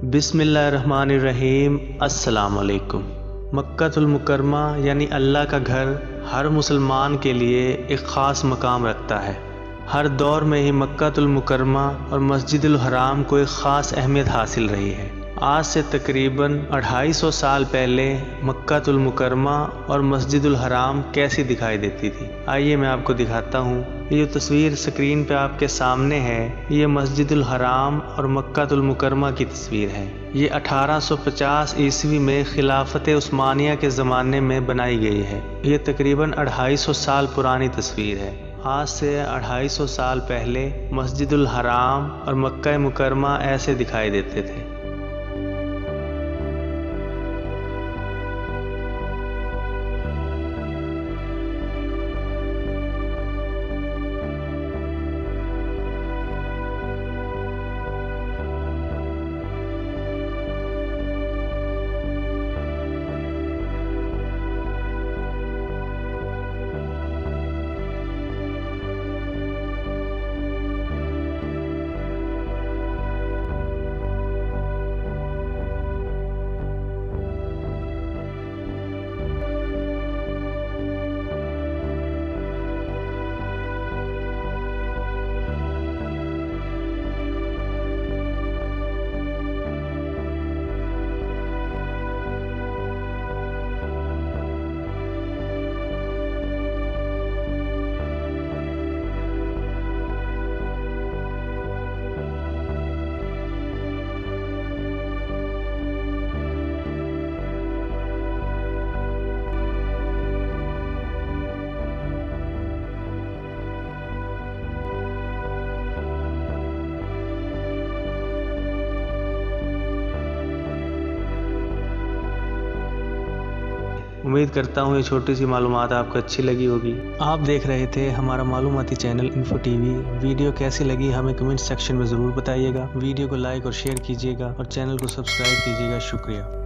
बिस्मिल्लाहिर्रहमानिर्रहीम। अस्सलाम वालेकुम। मक्कातुल मुकर्रमा यानी अल्लाह का घर हर मुसलमान के लिए एक ख़ास मकाम रखता है। हर दौर में ही मक्कातुल मुकर्रमा और मस्जिदुल हराम को एक ख़ास अहमियत हासिल रही है। आज से तकरीबन 250 साल पहले मक्कातुल मुकर्रमा और मस्जिदुल हराम कैसी दिखाई देती थी, आइए मैं आपको दिखाता हूँ। ये जो तस्वीर स्क्रीन पे आपके सामने है, ये मस्जिदुल हराम और मक्कातुल मुकर्रमा की तस्वीर है। ये 1850 ईस्वी में खिलाफत उस्मानिया के ज़माने में बनाई गई है। ये तकरीबन 250 साल पुरानी तस्वीर है। आज से 250 साल पहले मस्जिदुल हराम और मक्का मुकर्रमा ऐसे दिखाई देते थे। उम्मीद करता हूँ ये छोटी सी मालूमात आपको अच्छी लगी होगी। आप देख रहे थे हमारा मालूमाती चैनल इन्फो टीवी। वीडियो कैसी लगी हमें कमेंट सेक्शन में ज़रूर बताइएगा। वीडियो को लाइक और शेयर कीजिएगा और चैनल को सब्सक्राइब कीजिएगा। शुक्रिया।